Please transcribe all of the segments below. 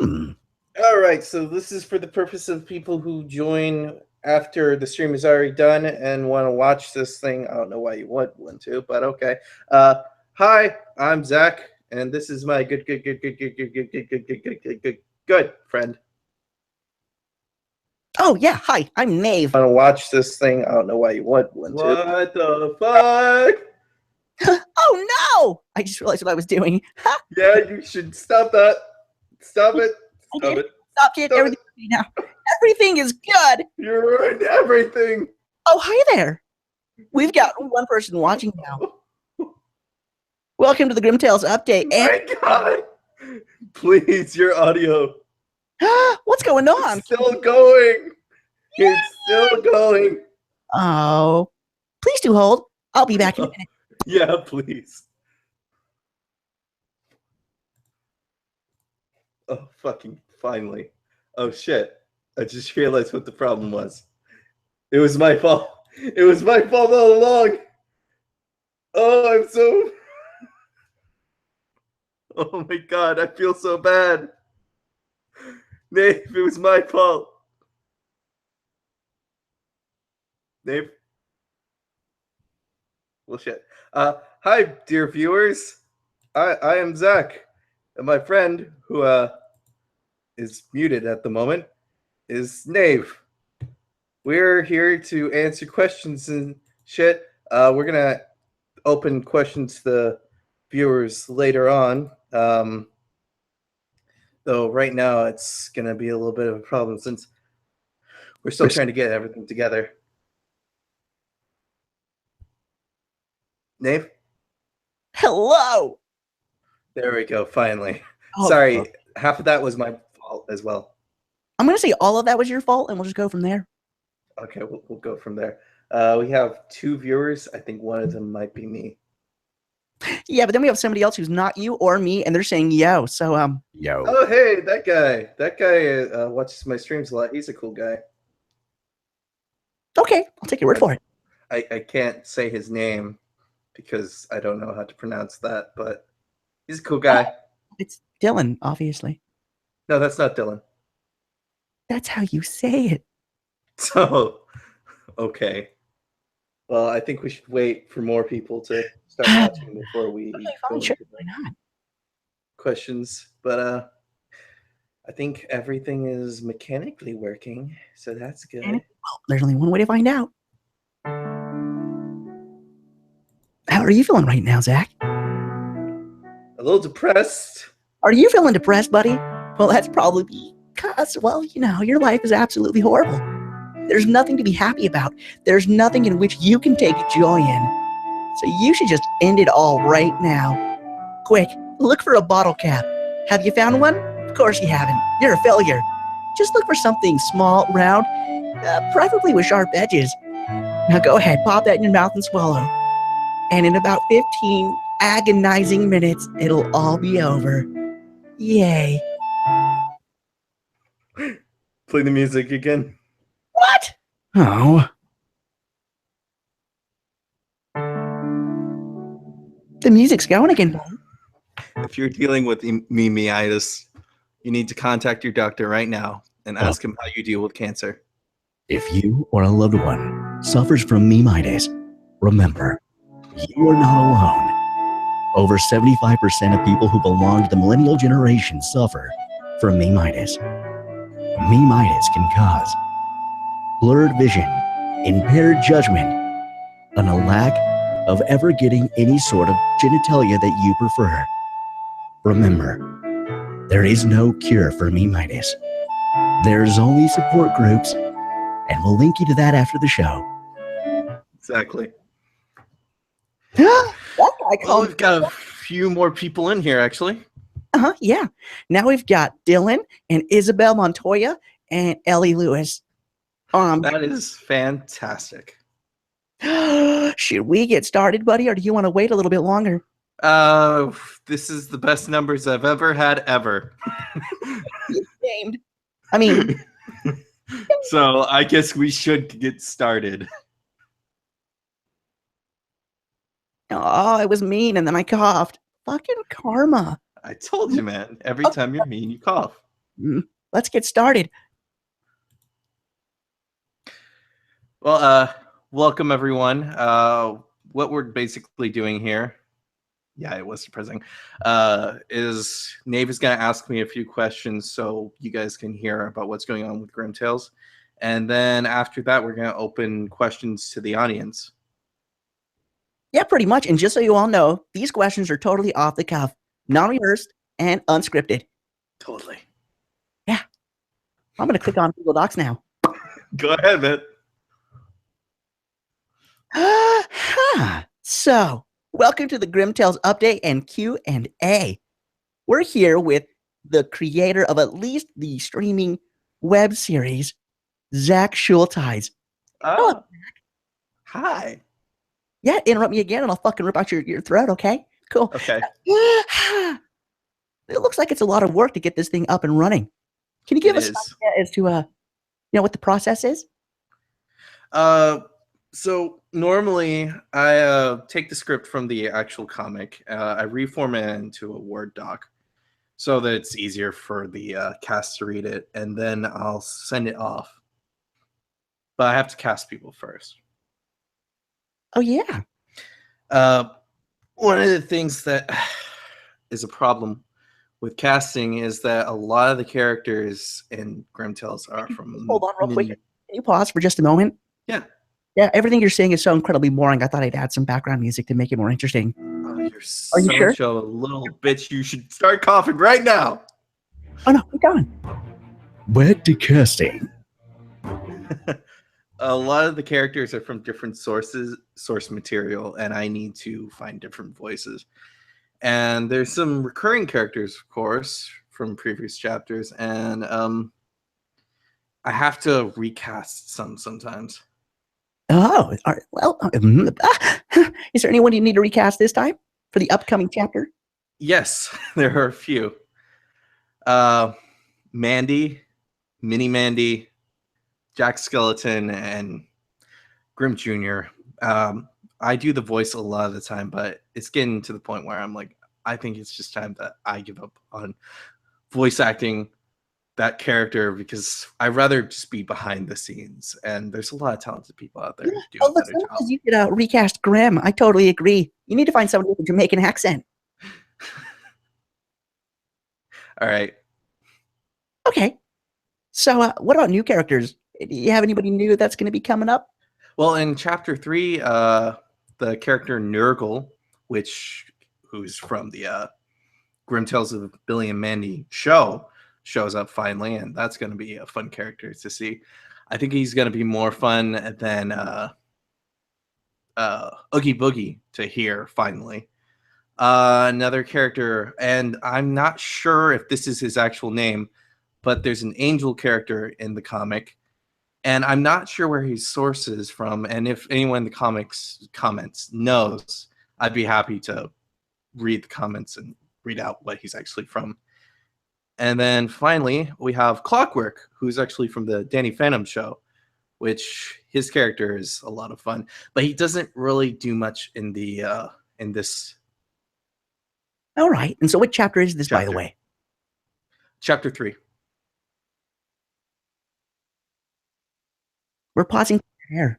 All right, so this is for the purpose of people who join after the stream is already done and want to watch this thing. I don't know why you would want to, but okay. Hi, I'm Zach, and this is my good friend. Oh yeah, hi, I'm Nave. Want to watch this thing? I don't know why you would want to. What the fuck? Oh no! I just realized what I was doing. Yeah, you should stop that. Stop it. Stop it. Stop it. Everything now. Everything is good. You ruined everything. Oh, hi there. We've got one person watching now. Welcome to the Grim Tales update. My God. Please, your audio. What's going on? It's still going. It's still going. Oh, please do hold. I'll be back in a minute. Yeah, please. Oh, fucking finally. Oh, shit. I just realized what the problem was. It was my fault. It was my fault all along. Oh, I'm so... Oh, my God. I feel so bad. Nave, it was my fault. Nave? Well, shit. Hi, dear viewers. I am Zach. And my friend, who is muted at the moment, is Nave. We're here to answer questions and shit. We're going to open questions to the viewers later on. Though right now it's going to be a little bit of a problem since we're still trying to get everything together. Nave? Hello. There we go, finally. Oh, sorry, half of that was my fault as well. I'm going to say all of that was your fault, and we'll just go from there. Okay, we'll go from there. We have 2 viewers. I think one of them might be me. Yeah, but then we have somebody else who's not you or me, and they're saying yo. So, yo. Oh, hey, that guy. That guy watches my streams a lot. He's a cool guy. Okay, I'll take your word for it. I can't say his name because I don't know how to pronounce that, but he's a cool guy. It's Dylan, obviously. No, that's not Dylan. That's how you say it. So, okay. Well, I think we should wait for more people to start watching before we Okay, go fine, sure. into Why not? questions. But I think everything is mechanically working, so that's good. Well, there's only one way to find out. How are you feeling right now, Zach? A little depressed. Are you feeling depressed, buddy? Well, that's probably because, well, you know, your life is absolutely horrible. There's nothing to be happy about. There's nothing in which you can take joy in. So you should just end it all right now. Quick, look for a bottle cap. Have you found one? Of course you haven't. You're a failure. Just look for something small, round, preferably with sharp edges. Now go ahead, pop that in your mouth and swallow. And in about 15 agonizing minutes, it'll all be over. Yay. Play the music again. What? Oh. The music's going again. If you're dealing with memeitis, you need to contact your doctor right now and ask him how you deal with cancer. If you or a loved one suffers from memeitis, remember, you are not alone. Over 75% of people who belong to the millennial generation suffer from memeitis. Memeitis can cause blurred vision, impaired judgment, and a lack of ever getting any sort of genitalia that you prefer. Remember, there is no cure for memeitis. There's only support groups, and we'll link you to that after the show. Exactly. That guy Well, we've got a few more people in here, actually. Yeah. Now we've got Dylan and Isabel Montoya and Ellie Lewis. That is fantastic. Should we get started, buddy, or do you want to wait a little bit longer? This is the best numbers I've ever had ever. Named. I mean, so I guess we should get started. Oh, it was mean, and then I coughed. Fucking karma. I told you, man. Every time you're mean, you cough. let's get started. Well, welcome everyone. What we're basically doing here, yeah, it was depressing, is Nave is going to ask me a few questions so you guys can hear about what's going on with Grim Tales. And then after that, we're going to open questions to the audience. Yeah, pretty much. And just so you all know, these questions are totally off the cuff, non-rehearsed, and unscripted. Totally. Yeah. I'm going to click on Google Docs now. Go ahead, man. So, welcome to the Grim Tales update and Q&A. We're here with the creator of at least the streaming web series, Zach Schultheis. Oh, hi. Yeah, interrupt me again and I'll fucking rip out your throat, okay? Cool. Okay. It looks like it's a lot of work to get this thing up and running. Can you give us an idea as to what the process is? So normally I take the script from the actual comic, I reformat it into a Word doc so that it's easier for the cast to read it, and then I'll send it off. But I have to cast people first. Oh, yeah. One of the things that is a problem with casting is that a lot of the characters in Grim Tales are from... Hold on real quick. Can you pause for just a moment? Yeah. Yeah, everything you're saying is so incredibly boring. I thought I'd add some background music to make it more interesting. Oh, you're such a little bitch. You should start coughing right now. Oh, no, keep going. Back to casting. A lot of the characters are from different source material, and I need to find different voices. And there's some recurring characters, of course, from previous chapters, and I have to recast some sometimes. Oh, all right. Well, is there anyone you need to recast this time for the upcoming chapter? Yes, there are a few. Mandy, Mini Mandy, Jack Skeleton, and Grim Jr. I do the voice a lot of the time, but it's getting to the point where I'm like, I think it's just time that I give up on voice acting that character because I'd rather just be behind the scenes. And there's a lot of talented people out there who do a better job. You could recast Grim. I totally agree. You need to find somebody with a Jamaican accent. All right. Okay. So what about new characters? Do you have anybody new that's going to be coming up? Well, in chapter 3, the character Nurgle, who's from the Grim Tales of Billy and Mandy show, shows up finally, and that's going to be a fun character to see. I think he's going to be more fun than Oogie Boogie to hear finally. Another character, and I'm not sure if this is his actual name, but there's an angel character in the comic, and I'm not sure where his source is from, and if anyone in the comments knows, I'd be happy to read the comments and read out what he's actually from. And then finally, we have Clockwork, who's actually from the Danny Phantom show, which his character is a lot of fun, but he doesn't really do much in the in this. All right. And so what chapter is this, by the way? Chapter 3. We're pausing here.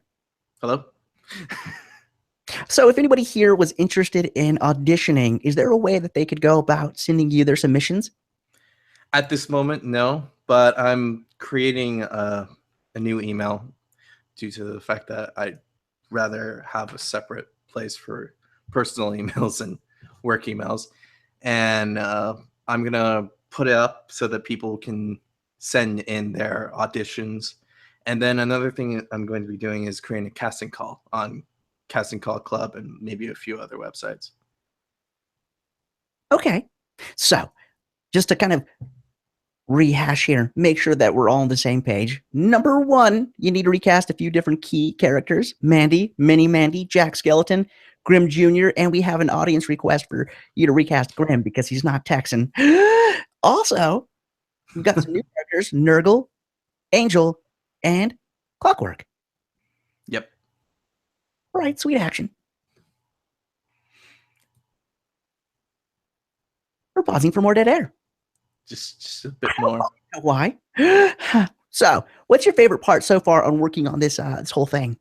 Hello? So if anybody here was interested in auditioning, is there a way that they could go about sending you their submissions? At this moment, no, but I'm creating a new email due to the fact that I'd rather have a separate place for personal emails and work emails. And I'm going to put it up so that people can send in their auditions. And then another thing I'm going to be doing is creating a casting call on Casting Call Club and maybe a few other websites. Okay. So just to kind of rehash here, make sure that we're all on the same page. Number 1, you need to recast a few different key characters: Mandy, Mini Mandy, Jack Skeleton, Grim Jr., and we have an audience request for you to recast Grim because he's not Texan. Also, we've got some new characters: Nurgle, Angel, and Clockwork. Yep. All right, sweet action. We're pausing for more dead air. just a bit more. Why? So, what's your favorite part so far on working on this this whole thing?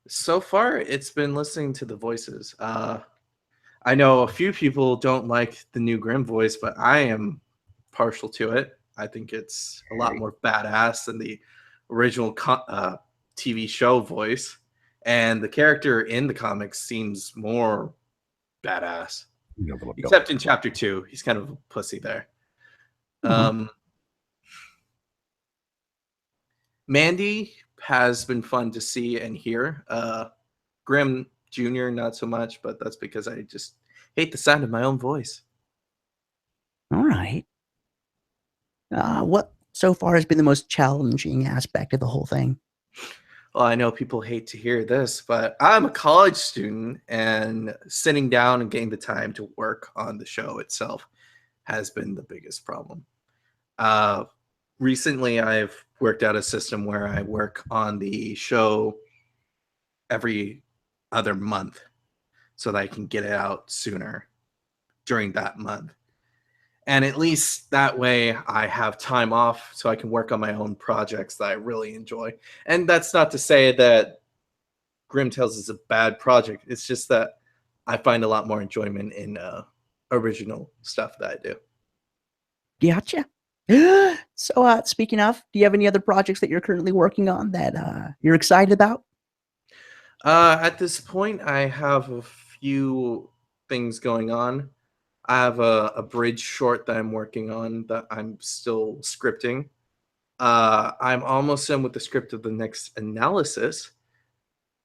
So far, it's been listening to the voices. I know a few people don't like the new Grimm voice, but I am partial to it. I think it's a lot more badass than the original TV show voice, and the character in the comics seems more badass. Except in chapter 2, he's kind of a pussy there. Mandy has been fun to see and hear. Grimm Jr. not so much, but that's because I just hate the sound of my own voice. All right. What so far has been the most challenging aspect of the whole thing? Well, I know people hate to hear this, but I'm a college student, and sitting down and getting the time to work on the show itself has been the biggest problem. Recently, I've worked out a system where I work on the show every other month so that I can get it out sooner during that month. And at least that way I have time off so I can work on my own projects that I really enjoy. And that's not to say that Grimm Tales is a bad project. It's just that I find a lot more enjoyment in original stuff that I do. Gotcha. So, speaking of, do you have any other projects that you're currently working on that you're excited about? At this point, I have a few things going on. I have a bridge short that I'm working on that I'm still scripting. I'm almost done with the script of the next analysis,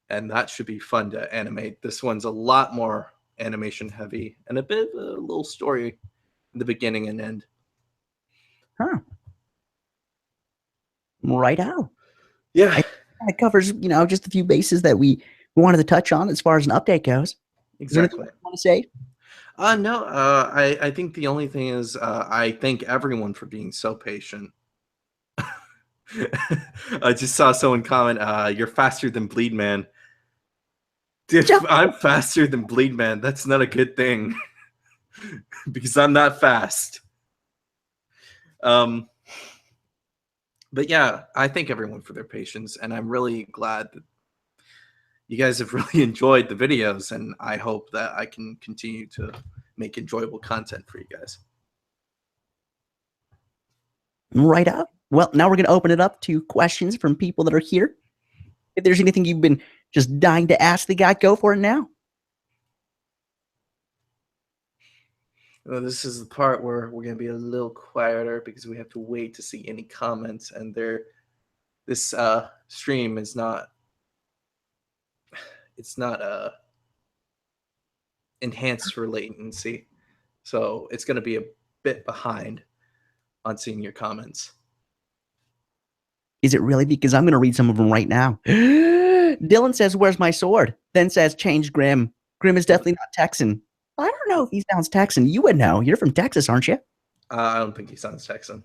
and that should be fun to animate. This one's a lot more animation heavy and a bit of a little story in the beginning and end. Huh. Right out. Yeah. It covers, just a few bases that we wanted to touch on as far as an update goes. Exactly. Want to say? No, I think the only thing is I thank everyone for being so patient. I just saw someone comment, you're faster than Bleed Man. If I'm faster than Bleed Man, that's not a good thing. Because I'm not fast. But yeah, I thank everyone for their patience, and I'm really glad that you guys have really enjoyed the videos, and I hope that I can continue to make enjoyable content for you guys. Right up. Well, now we're going to open it up to questions from people that are here. If there's anything you've been just dying to ask the guy, go for it now. Well, this is the part where we're going to be a little quieter because we have to wait to see any comments, and this stream is not enhanced for latency, so it's going to be a bit behind on seeing your comments. Is it really? Because I'm going to read some of them right now. Dylan says, "Where's my sword?" Then says, "Change Grimm. Grimm is definitely not Texan." I don't know if he sounds Texan. You would know. You're from Texas, aren't you? I don't think he sounds Texan.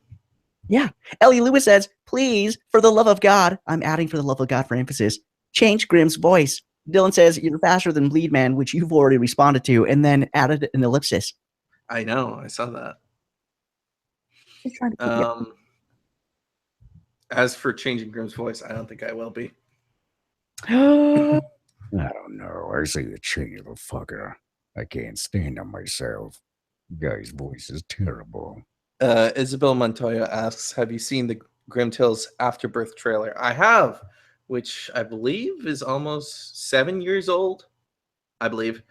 Yeah. Ellie Lewis says, "Please, for the love of God," I'm adding for the love of God for emphasis, "change Grimm's voice." Dylan says, "You're faster than Bleed Man," which you've already responded to, and then added an ellipsis. I know. I saw that. He's trying to As for changing Grimm's voice, I don't think I will be. I don't know. I say you change the fucker. I can't stand him myself. Guy's voice is terrible. Isabel Montoya asks, have you seen the Grimm Tales Afterbirth trailer? I have, which I believe is almost 7 years old. I believe.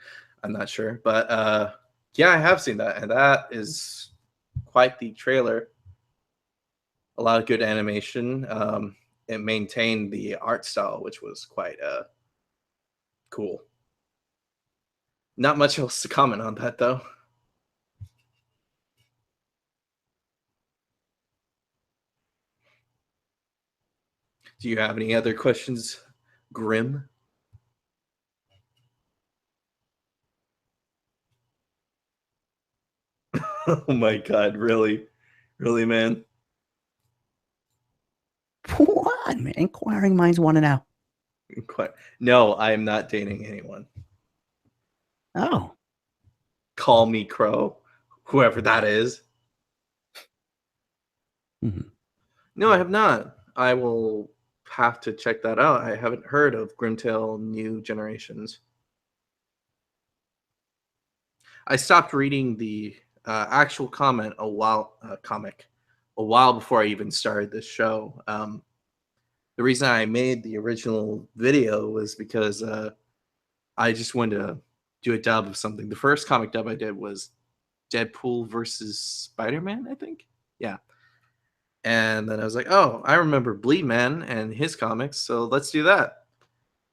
I'm not sure. But yeah, I have seen that. And that is quite the trailer. A lot of good animation. It maintained the art style, which was quite cool. Not much else to comment on that, though. Do you have any other questions, Grimm? Oh my God, really? Really, man? What, man? Inquiring minds want to know. No, I am not dating anyone. Oh. Call me Crow, whoever that is. Mhm. No, I have not. I will have to check that out. I haven't heard of Grimtail New Generations. I stopped reading the actual comic a while before I even started this show. The reason I made the original video was because I just wanted to do a dub of something. The first comic dub I did was Deadpool versus Spider-Man, I think. Yeah. And then I was like, oh, I remember Bleed Man and his comics, so let's do that.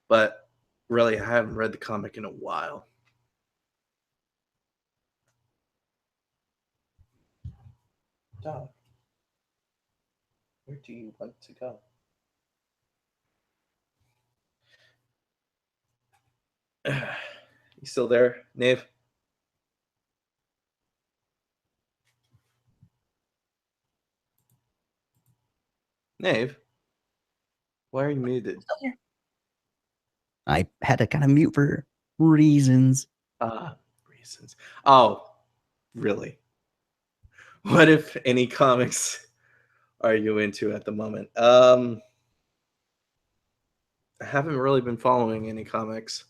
But really, I haven't read the comic in a while. Dog, where do you want to go? You still there, Nave? Nave, why are you muted? Still here. I had to kind of mute for reasons. Reasons. Oh, really? What if any comics are you into at the moment? I haven't really been following any comics.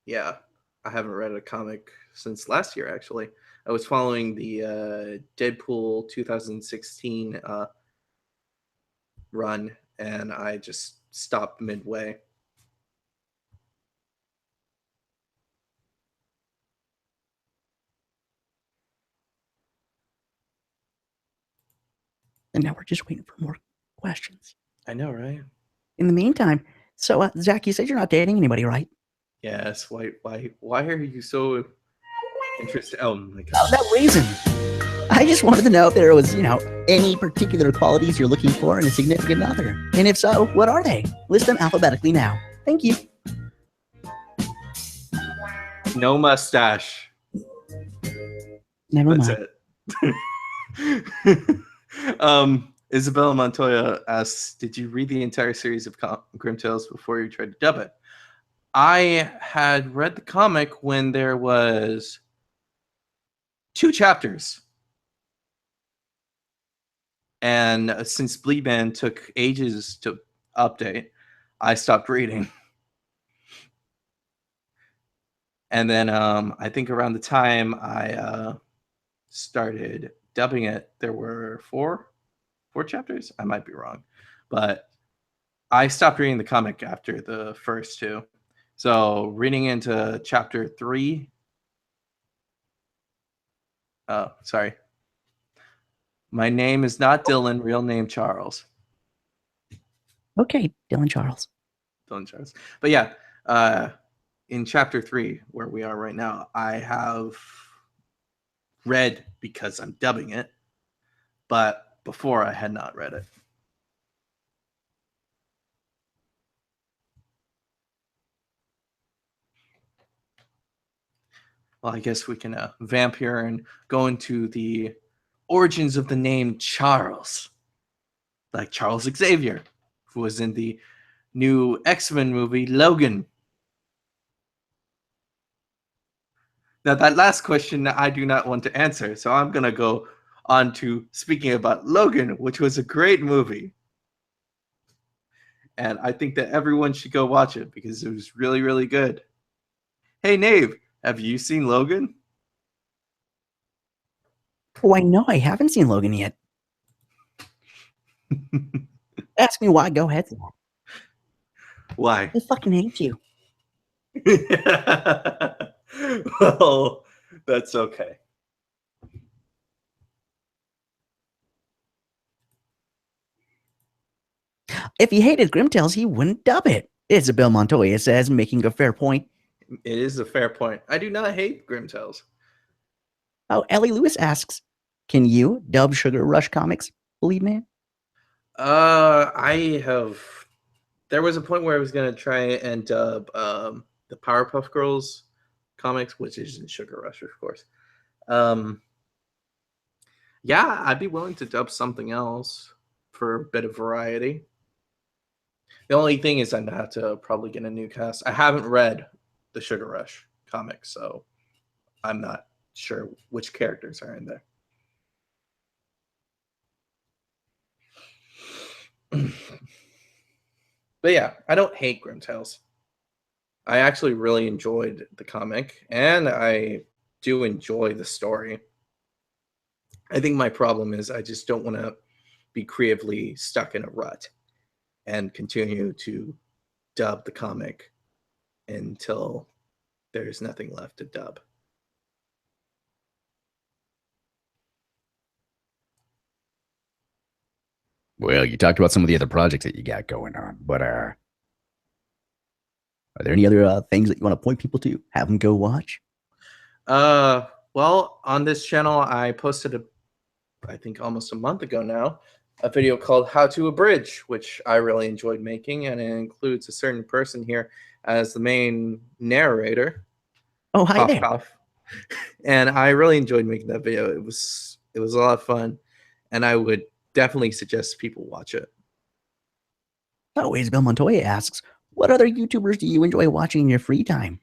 Yeah, I haven't read a comic since last year, actually. I was following the Deadpool 2016 run, and I just stopped midway. And now we're just waiting for more questions. I know, right? In the meantime, so Zach, you said you're not dating anybody, right? Yes. Why are you so interested? Oh my Oh, god. no reason. I just wanted to know if there was, any particular qualities you're looking for in a significant other. And if so, what are they? List them alphabetically now. Thank you. No mustache. Never That's mind. it. Isabella Montoya asks, did you read the entire series of Grim Tales before you tried to dub it? I had read the comic when there was 2 chapters. And since Bleed Man took ages to update, I stopped reading. And then I think around the time I started dubbing it, there were four chapters. I might be wrong, but I stopped reading the comic after the first 2. So reading into chapter 3. Oh, sorry. My name is not Dylan. Real name Charles. Okay, Dylan Charles. Dylan Charles. But yeah, in chapter 3, where we are right now, I have read because I'm dubbing it, but before I had not read it. Well, I guess we can vamp here and go into the origins of the name Charles. Like Charles Xavier, who was in the new X-Men movie, Logan. Now, that last question I do not want to answer, so I'm going to go on to speaking about Logan, which was a great movie. And I think that everyone should go watch it because it was really, really good. Hey, Nave, have you seen Logan? Why, no, I haven't seen Logan yet. Ask me why. Go ahead. Why? I fucking hate you. Well, that's okay. If he hated Grimtails, he wouldn't dub it. Isabel Montoya says, making a fair point. It is a fair point. I do not hate Grimtales. Oh, Ellie Lewis asks, can you dub Sugar Rush comics? Believe me? I have. There was a point where I was gonna try and dub the Powerpuff Girls comics, which is in Sugar Rush, of course. Yeah, I'd be willing to dub something else for a bit of variety. The only thing is I'd have to probably get a new cast. I haven't read the Sugar Rush comic, so I'm not sure which characters are in there. But yeah, I don't hate Grim Tales. I actually really enjoyed the comic, and I do enjoy the story. I think my problem is I just don't want to be creatively stuck in a rut and continue to dub the comic until there's nothing left to dub. Well, you talked about some of the other projects that you got going on, but Are there any other things that you want to point people to? Have them go watch? Well, on this channel, I posted I think almost a month ago now, a video called How to Abridge, which I really enjoyed making, and it includes a certain person here as the main narrator. Oh, hi Cough, there. cough. And I really enjoyed making that video. It was a lot of fun, and I would definitely suggest people watch it. Oh, Isabel Montoya asks, what other YouTubers do you enjoy watching in your free time?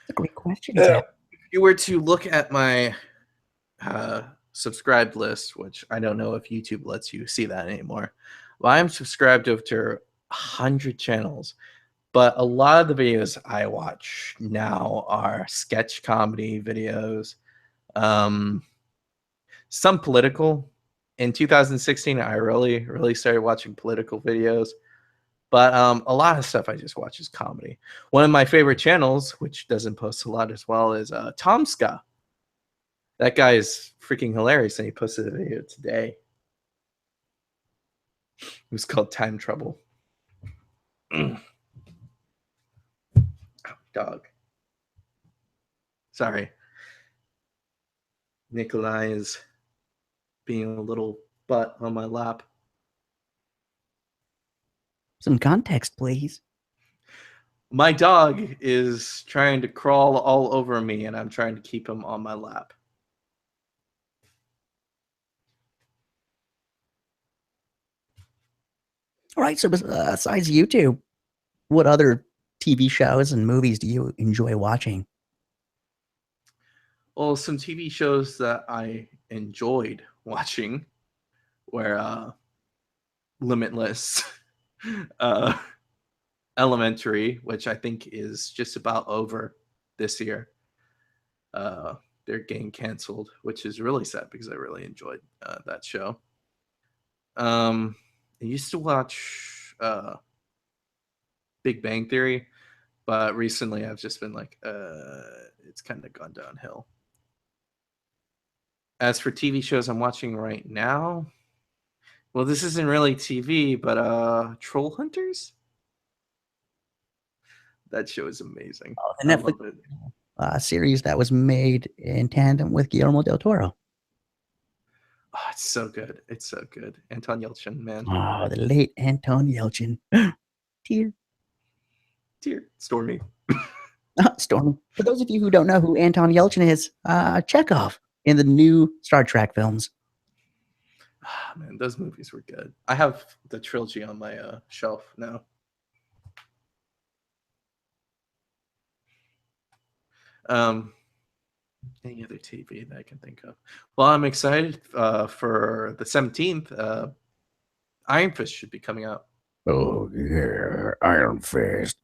That's a great question, Zach. If you were to look at my subscribed list, which I don't know if YouTube lets you see that anymore, well, I'm subscribed to 100 channels, but a lot of the videos I watch now are sketch comedy videos, some political. In 2016, I really started watching political videos, but a lot of stuff I just watch is comedy. One of my favorite channels, which doesn't post a lot as well, is Tomska. That guy is freaking hilarious, and he posted a video today. It was called Time Trouble. Oh, dog. Sorry. Nikolai is being a little butt on my lap. Some context, please. My dog is trying to crawl all over me, and I'm trying to keep him on my lap. All right, so besides YouTube, what other TV shows and movies do you enjoy watching? Well, some TV shows that I enjoyed watching were Limitless, Elementary, which I think is just about over this year. They're getting canceled, which is really sad because I really enjoyed that show. I used to watch Big Bang Theory, but recently I've just been like, it's kind of gone downhill. As for TV shows I'm watching right now, well, this isn't really TV, but Troll Hunters? That show is amazing. The I Netflix love it. series that was made in tandem with Guillermo del Toro. Oh, it's so good. It's so good. Anton Yelchin, man. Oh, the late Anton Yelchin. Tear. Dear Stormy. Stormy. For those of you who don't know who Anton Yelchin is, Chekhov in the new Star Trek films. Ah, man, those movies were good. I have the trilogy on my shelf now. Any other TV that I can think of? Well, I'm excited for the 17th. Iron Fist should be coming out. oh yeah, Iron Fist.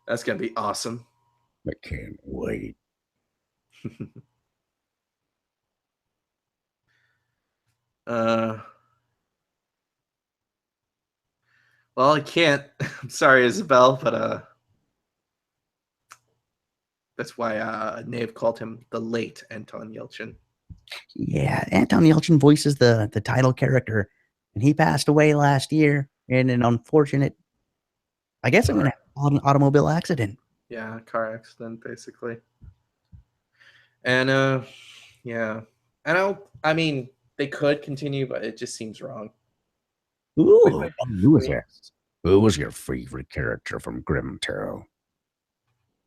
That's gonna be awesome. I can't wait. Well, I can't. I'm sorry, Isabel, but that's why Nave called him the late Anton Yelchin. Yeah, Anton Yelchin voices the title character, and he passed away last year in an unfortunate, I guess I'm going to call it an automobile accident. Yeah, car accident, basically. And yeah, I mean, they could continue, but it just seems wrong. Ooh, Who was your favorite character from Grimtail?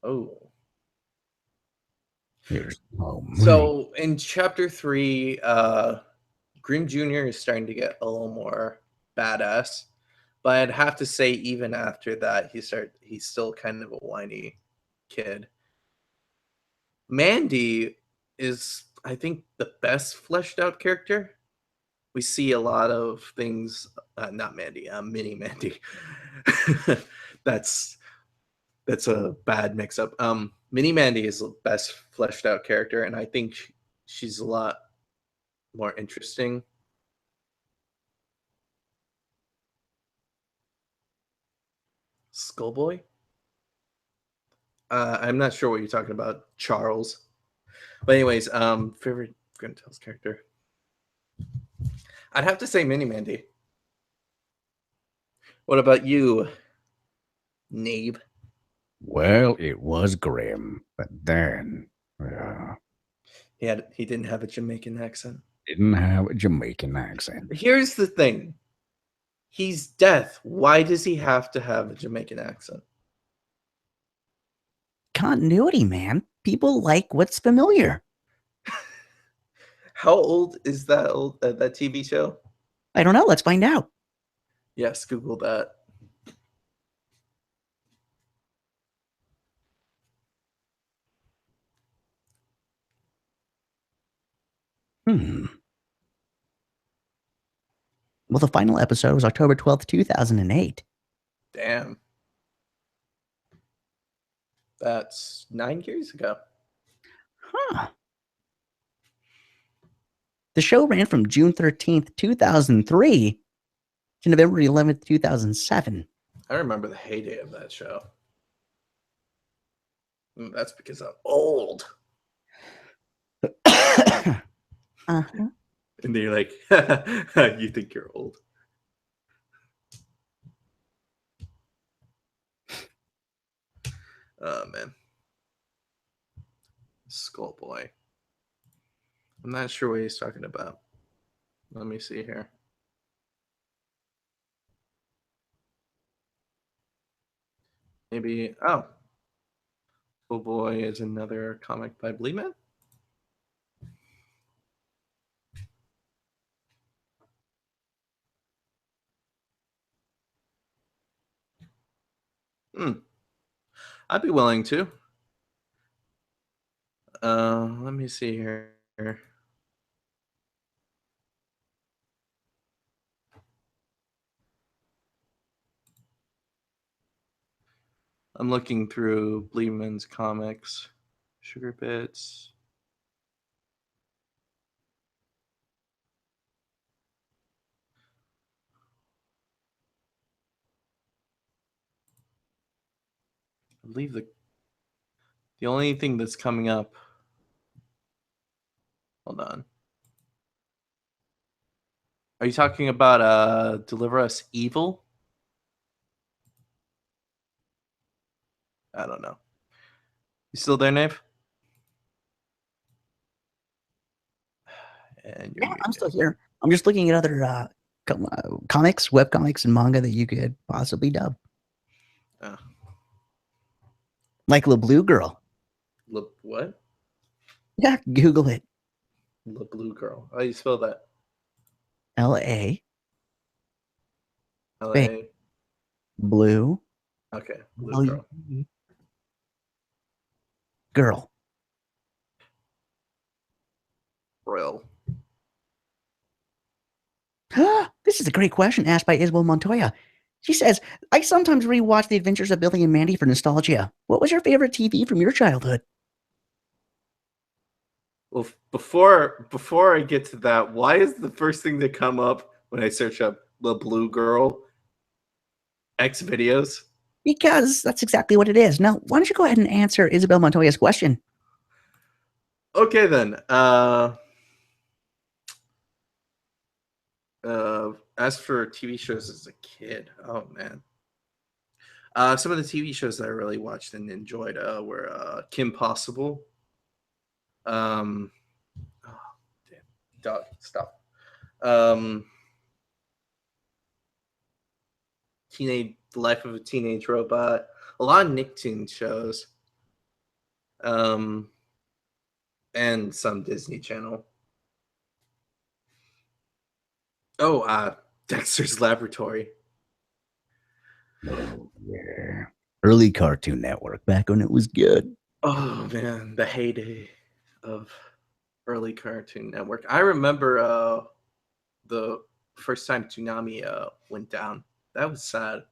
Oh. There's so many. So in chapter 3, Grim Jr. is starting to get a little more badass, but I'd have to say even after that, he's still kind of a whiny kid. Mandy is, I think, the best fleshed out character. We see a lot of things. Not Mandy, Mini Mandy. that's a bad mix up. Mini Mandy is the best fleshed out character, and I think she's a lot more interesting. Skullboy? I'm not sure what you're talking about, Charles. But anyways, favorite Gruntel's character. I'd have to say Mini Mandy. What about you, Nabe? Well, it was grim, but then He didn't have a Jamaican accent. didn't have a Jamaican accent. Here's the thing. He's deaf. Why does he have to have a Jamaican accent? Continuity, man. People like what's familiar. How old is that that TV show? I don't know. Let's find out. Yes, Google that. Well, the final episode was October 12th, 2008. Damn. That's 9 years ago. Huh. The show ran from June 13th, 2003 to November 11th, 2007. I remember the heyday of that show. That's because I'm old. Uh-huh. And then you're like, you think you're old. Oh, man. Skullboy. I'm not sure what he's talking about. Let me see here. Maybe, oh. Skullboy is another comic by Bleeman? I'd be willing to. Let me see here. I'm looking through Bleeman's comics. Sugar Bits. I believe the only thing that's coming up. Hold on. Are you talking about Deliver Us Evil? I don't know. You still there, Nave? And Yeah, I'm still here. I'm just looking at other comics, webcomics, and manga that you could possibly dub. Like La Blue Girl. What? Yeah, Google it. La Blue Girl. How do you spell that? L-A. L-A. Blue. Okay. Blue Girl. Girl. Brill. This is a great question asked by Isabel Montoya. She says, I sometimes rewatch The Adventures of Billy and Mandy for nostalgia. What was your favorite TV from your childhood? Well, before I get to that, why is the first thing that come up when I search up La Blue Girl X videos? Because that's exactly what it is. Now, why don't you go ahead and answer Isabel Montoya's question? Okay, then. As for TV shows as a kid, oh man. Some of the TV shows that I really watched and enjoyed were Kim Possible. Oh, damn. Dog, stop. The Life of a Teenage Robot. A lot of Nicktoons shows. And some Disney Channel. Oh, Dexter's Laboratory. Oh, yeah. Early Cartoon Network, back when it was good. Oh man, the heyday of early Cartoon Network. I remember the first time Toonami went down. That was sad.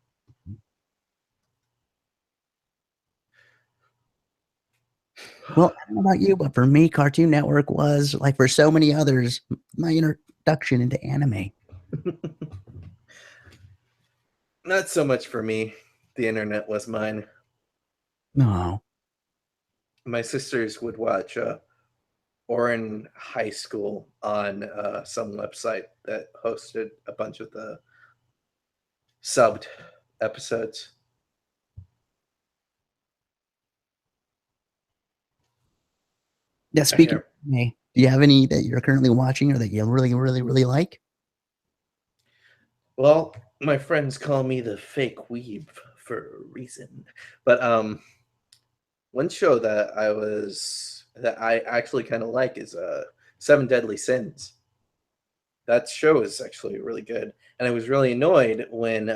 Well, I don't know about you, but for me, Cartoon Network was, like for so many others, my introduction into anime. Not so much for me. The internet was mine. No. My sisters would watch Orin High School on some website that hosted a bunch of the subbed episodes. Yeah, I speaking of hear. anime, do you have any that you're currently watching or that you really, really, really like? Well, my friends call me the fake weeb for a reason. But one show that I actually kind of like is Seven Deadly Sins. That show is actually really good, and I was really annoyed when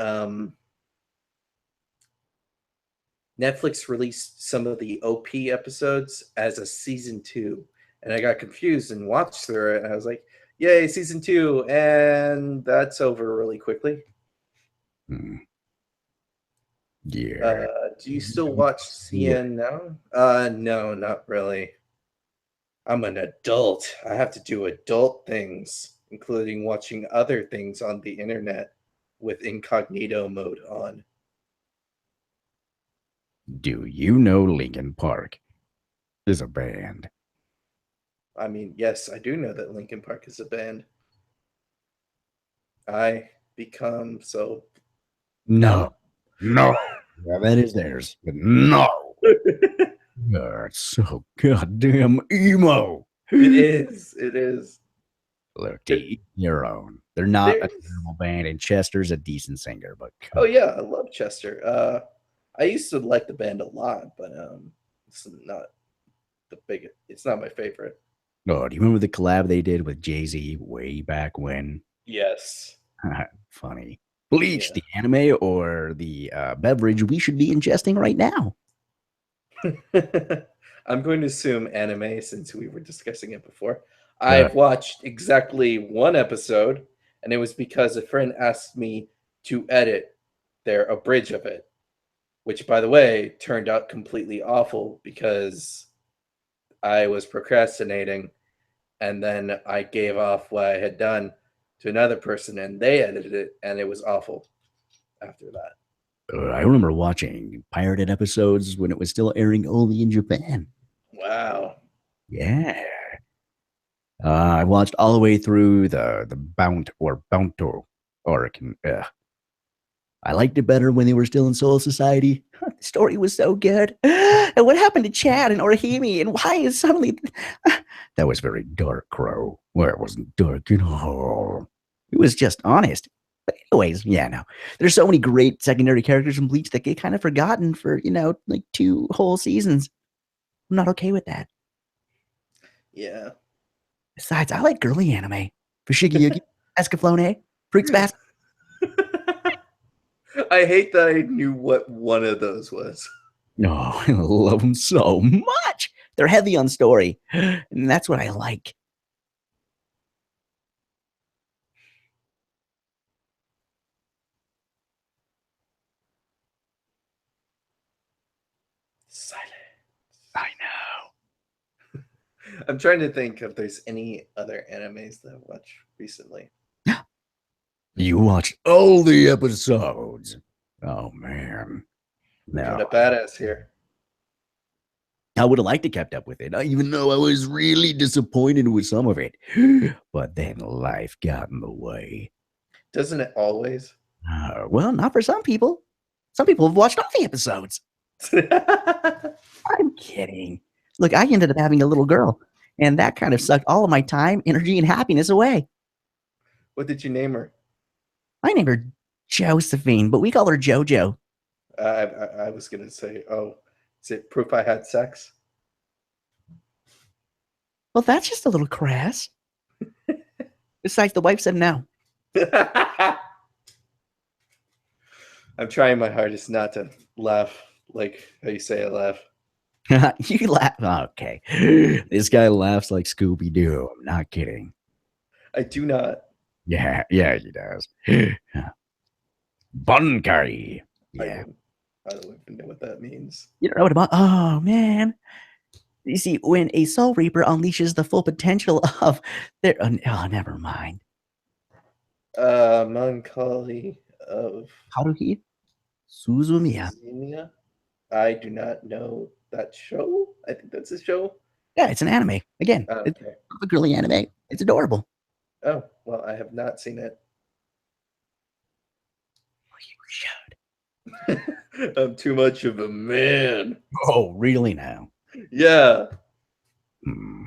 Netflix released some of the OP episodes as a season 2, and I got confused and watched through it, and I was like, "Yay, season 2!" And that's over really quickly. Hmm. Yeah. Do you still watch CN now? No, not really. I'm an adult. I have to do adult things, including watching other things on the internet with incognito mode on. Do you know Linkin Park is a band? I mean, yes, I do know that Linkin Park is a band. I become so No. numb. No. Yeah, that is theirs, but no. It's so goddamn emo. It is. It is. Look, to each your own. They're not a There's. terrible band, and Chester's a decent singer, but Oh come yeah, I love Chester. I used to like the band a lot, but it's not the biggest. It's not my favorite. Oh, do you remember the collab they did with Jay-Z way back when? Yes. Funny. Bleach, Yeah. the anime or the beverage we should be ingesting right now? I'm going to assume anime since we were discussing it before. Uh, I've watched exactly one episode, and it was because a friend asked me to edit their abridge of it, which, by the way, turned out completely awful because I was procrastinating, and then I gave off what I had done to another person, and they edited it, and it was awful after that. I remember watching pirated episodes when it was still airing only in Japan. Wow. Yeah. I watched all the way through the Bounto arc. And, I liked it better when they were still in Soul Society. The story was so good. And what happened to Chad and Orihime? And why is suddenly That was very dark, Crow. Well, it wasn't dark at all. it was just honest? But anyways, yeah, no. There's so many great secondary characters in Bleach that get kind of forgotten for, like 2 whole seasons. I'm not okay with that. Yeah. Besides, I like girly anime. Fushigi Yugi, Escaflowne, Fruits Basket. I hate that I knew what one of those was. Oh, I love them so much. They're heavy on story. And that's what I like. Silent. I know. I'm trying to think if there's any other animes that I've watched recently. You watched all the episodes. Oh, man. Got No, a badass here. I would have liked to kept up with it, even though I was really disappointed with some of it. But then life got in the way. Doesn't it always? Well, not for some people. Some people have watched all the episodes. I'm kidding. Look, I ended up having a little girl, and that kind of sucked all of my time, energy, and happiness away. What did you name her? I named her Josephine, but we call her JoJo. I was gonna say, oh, is it proof I had sex? Well, that's just a little crass. Besides, the wife said no. I'm trying my hardest not to laugh like how you say I laugh. You laugh. Okay. This guy laughs like Scooby Doo. I'm not kidding. I do not. Yeah, he does. Bun curry. Yeah. I don't even know what that means. You don't know what about? Oh man. You see, when a Soul Reaper unleashes the full potential of their never mind. Melancholy of Haruhi Suzumiya. Suzumiya? I do not know that show. I think that's a show. Yeah, it's an anime. Again, it's Okay. a girly anime. It's adorable. Oh, well, I have not seen it. You should. I'm too much of a man. Oh, really now? Yeah. Hmm.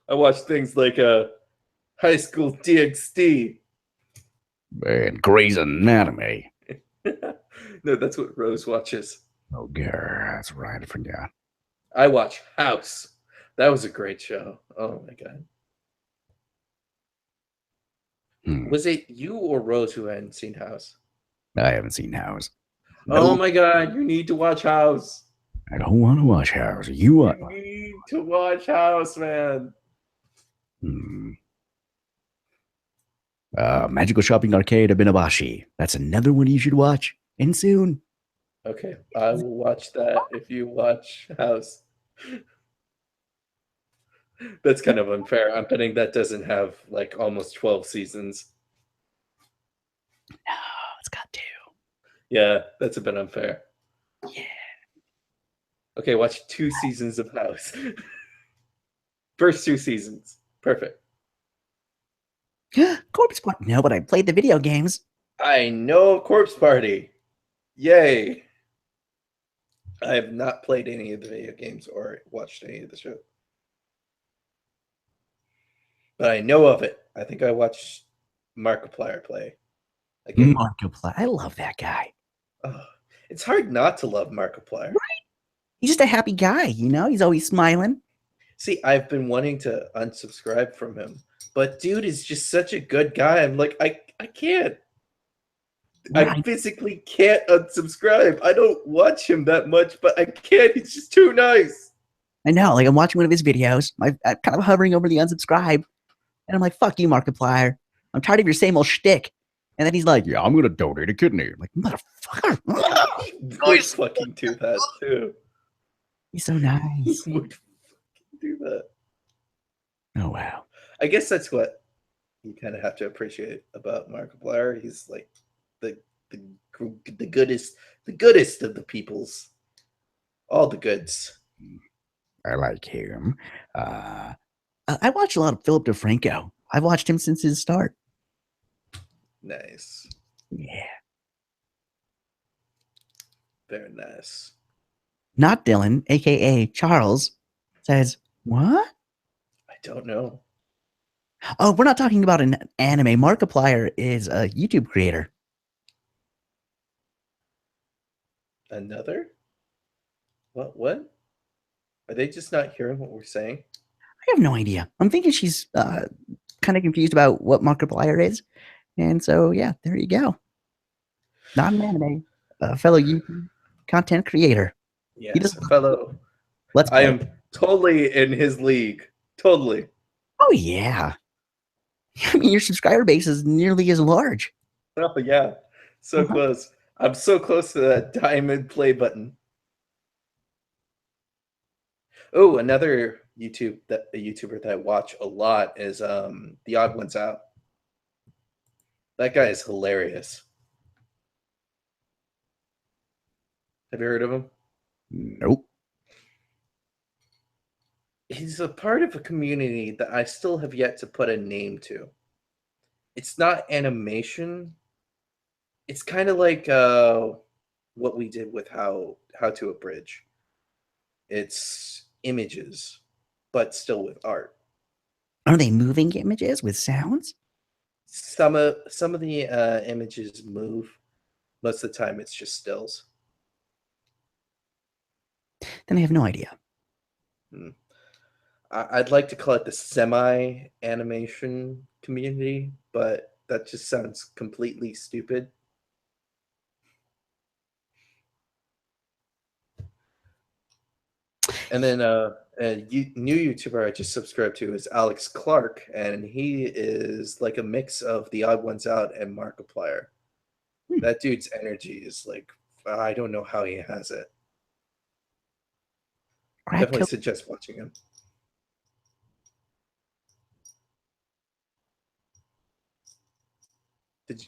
I watch things like High School DxD. And Grey's Anatomy. No, that's what Rose watches. Oh, girl, that's right. I forgot. I watch House. That was a great show. Oh my god. Hmm. Was it you or Rose who hadn't seen House? I haven't seen House. Oh Nope. my god, you need to watch House. I don't want to watch House. You want? You need to watch House, man. Hmm. Magical Shopping Arcade Abinabashi. That's another one you should watch. And soon. Okay, I will watch that if you watch House. That's kind of unfair. I'm betting that doesn't have like almost 12 seasons. No, it's got 2. Yeah, that's a bit unfair. Yeah. Okay, watch 2 seasons of House. First 2 seasons. Perfect. Corpse Party. No, but I played the video games. I know Corpse Party. Yay. I have not played any of the video games or watched any of the show. But I know of it. I think I watched Markiplier play. Again. Markiplier. I love that guy. Oh, it's hard not to love Markiplier. He's just a happy guy, you know? He's always smiling. See, I've been wanting to unsubscribe from him, but dude is just such a good guy. I'm like, I can't. I Right. physically can't unsubscribe. I don't watch him that much, but I can't. He's just too nice. I know. Like, I'm watching one of his videos. I'm kind of hovering over the unsubscribe. And I'm like, fuck you, Markiplier. I'm tired of your same old shtick. And then he's like, Yeah, I'm going to donate a kidney. I'm like, motherfucker. He would fucking do that too. He's so nice. He would fucking do that. oh, wow. I guess that's what you kind of have to appreciate about Markiplier. He's like the goodest of the peoples. All the goods. I like him. I watch a lot of Philip DeFranco. I've watched him since his start. Nice. Yeah. Very nice. Not Dylan, a.k.a. Charles, says, what? I don't know. Oh, we're not talking about an anime. Markiplier is a YouTube creator. Another? What? Are they just not hearing what we're saying? I have no idea. I'm thinking she's kind of confused about what Markiplier is. And so, yeah, there you go. Not an anime. A fellow YouTube content creator. Yes, fellow. Let's I play. am totally in his league. Totally. Oh, yeah. I mean, your subscriber base is nearly as large. Oh, yeah. So close. I'm so close to that diamond play button. Oh, another YouTuber that I watch a lot is The Odd Ones Out. That guy is hilarious. Have you heard of him? Nope. He's a part of a community that I still have yet to put a name to. It's not animation. It's kind of like what we did with how to abridge. It's images, but still with art. Are they moving images with sounds? Some of the images move. Most of the time, it's just stills. Then I have no idea. I'd like to call it the semi-animation community, but that just sounds completely stupid. And then new YouTuber I just subscribed to is Alex Clark, and he is like a mix of The Odd Ones Out and Markiplier. That dude's energy is like, I don't know how he has it. Crack Definitely cocaine. suggest watching him.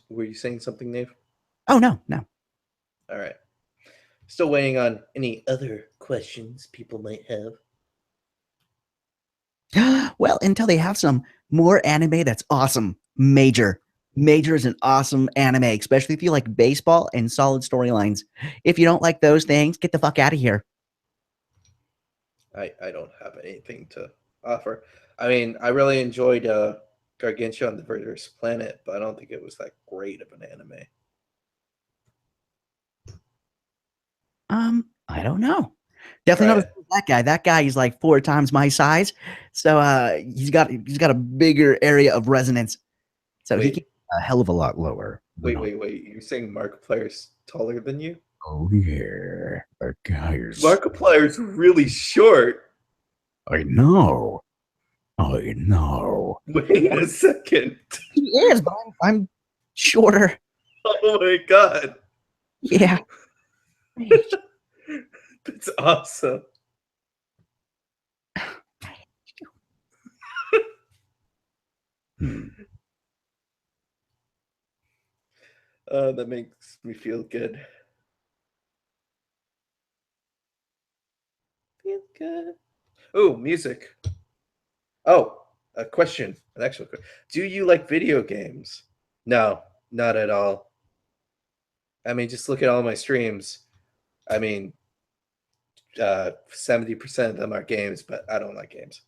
Were you saying something, Nave? Oh, no, no. All right. Still waiting on any other questions people might have. Well, until they have some more anime that's awesome. Major. Major is an awesome anime, especially if you like baseball and solid storylines. If you don't like those things, get the fuck out of here. I don't have anything to offer. I mean, I really enjoyed Gargantua on the Murderous Planet, but I don't think it was that great of an anime. I don't know. Definitely not Right. that guy. That guy is like 4 times my size, so he's got a bigger area of resonance. So he Wait, can. A hell of a lot lower. wait. You're saying Markiplier's taller than you? Oh yeah, that guy is. Markiplier's really short. I know. I know. Wait a second. He is, but I'm shorter. Oh my god. Yeah. That's awesome. Hmm. That makes me feel good. Feel good. Oh, music. Oh, a question. An actual question. Do you like video games? No, not at all. I mean, just look at all my streams. I mean, 70% of them are games, but I don't like games.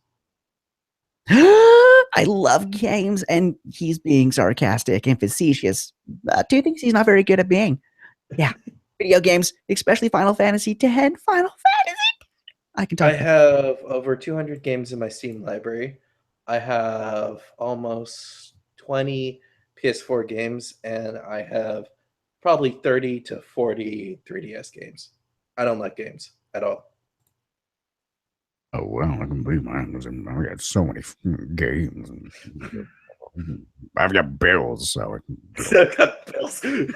I love games, and he's being sarcastic and facetious. 2 things he's not very good at being. Yeah, video games, especially Final Fantasy X. Final Fantasy. I can talk. I have over 200 games in my Steam library. I have almost 20 PS4 games, and I have probably 30 to 40 3DS games. I don't like games at all. Oh well, I can believe mine. I got so many games. I've got bills, so I can I got bills. I've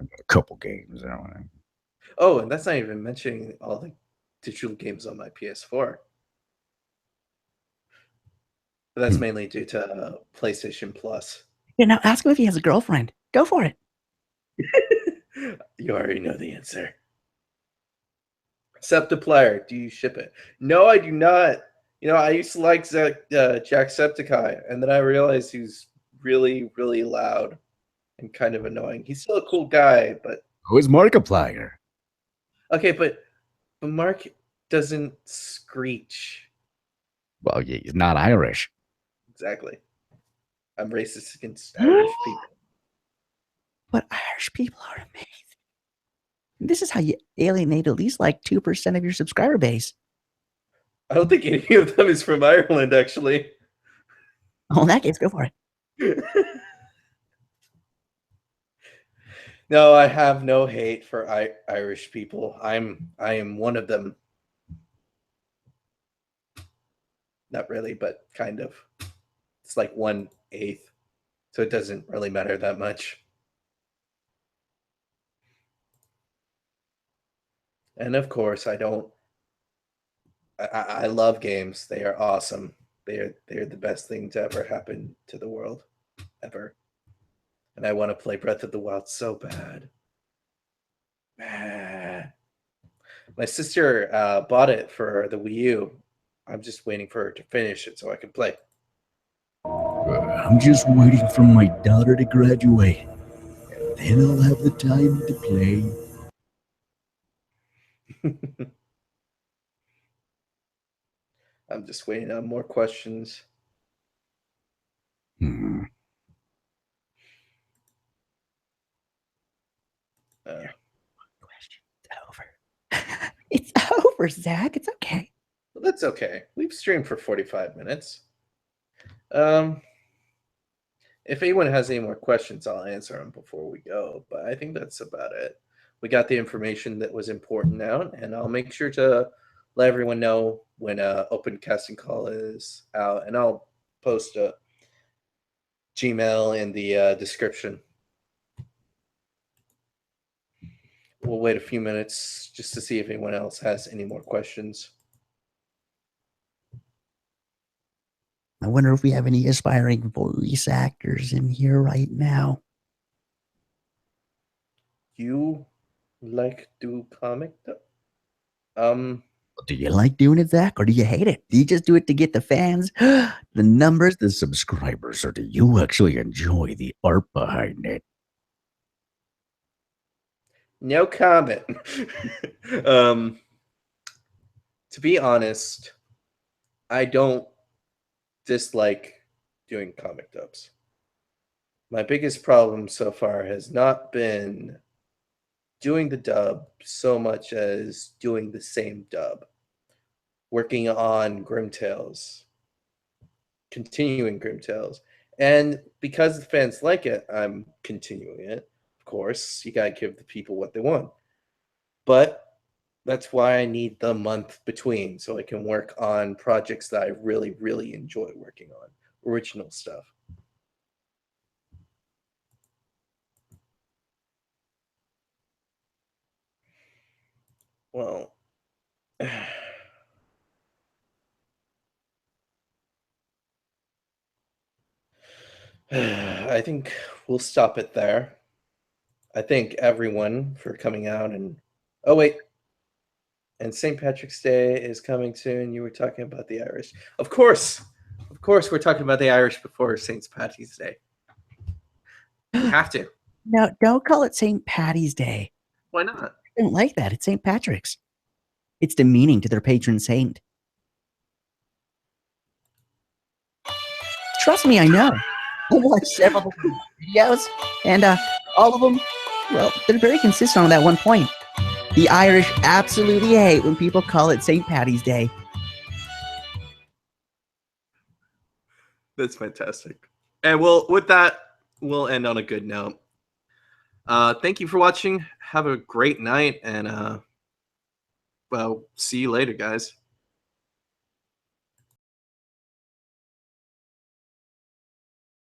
got a couple games. Oh, and that's not even mentioning all the digital games on my PS4. But that's mainly due to PlayStation Plus. You know, ask him if he has a girlfriend. Go for it. You already know the answer. Septiplier, do you ship it? No, I do not. You know, I used to like Jacksepticeye, and then I realized he's really, really loud and kind of annoying. He's still a cool guy, but Who is Markiplier? okay, but Mark doesn't screech. Well, he's not Irish. Exactly. I'm racist against Irish people. But Irish people are amazing. This is how you alienate at least like 2% of your subscriber base. I don't think any of them is from Ireland, actually. Oh, in that case, go for it. No, I have no hate for Irish people. I am one of them. Not really, but kind of. It's like 1/8, so it doesn't really matter that much. And of course, I don't. I love games. They are awesome. They're the best thing to ever happen to the world, ever. And I want to play Breath of the Wild so bad. My sister bought it for the Wii U. I'm just waiting for her to finish it so I can play. I'm just waiting for my daughter to graduate. Then I'll have the time to play. I'm just waiting on more questions. Hmm. It's over. It's over, Zach. It's okay. Well, that's okay. We've streamed for 45 minutes. If anyone has any more questions, I'll answer them before we go. But I think that's about it. We got the information that was important out, and I'll make sure to let everyone know when open casting call is out, and I'll post a Gmail in the description. We'll wait a few minutes just to see if anyone else has any more questions. I wonder if we have any aspiring voice actors in here right now. You like do comic? Do you like doing it, Zach, or do you hate it? Do you just do it to get the fans, the numbers, The subscribers, or do you actually enjoy the art behind it? No comment. To be honest, I don't dislike doing comic dubs. My biggest problem so far has not been doing the dub so much as doing the same dub. Working on Grim Tales, continuing Grim Tales. And because the fans like it, I'm continuing it. Of course, you gotta give the people what they want. But that's why I need the month between so I can work on projects that I really, really enjoy working on. Original stuff. Well, I think we'll stop it there. I thank everyone for coming out and oh wait. And St. Patrick's Day is coming soon. You were talking about the Irish. Of course. Of course we're talking about the Irish before St. Patty's Day. We have to. No, don't call it St. Patty's Day. Why not? I don't like that. It's St. Patrick's. It's demeaning to their patron saint. Trust me, I know. I watched several videos, and all of them, well, they're very consistent on that one point. The Irish absolutely hate when people call it St. Patty's Day. That's fantastic. And with that, we'll end on a good note. Thank you for watching. Have a great night, and well, see you later, guys.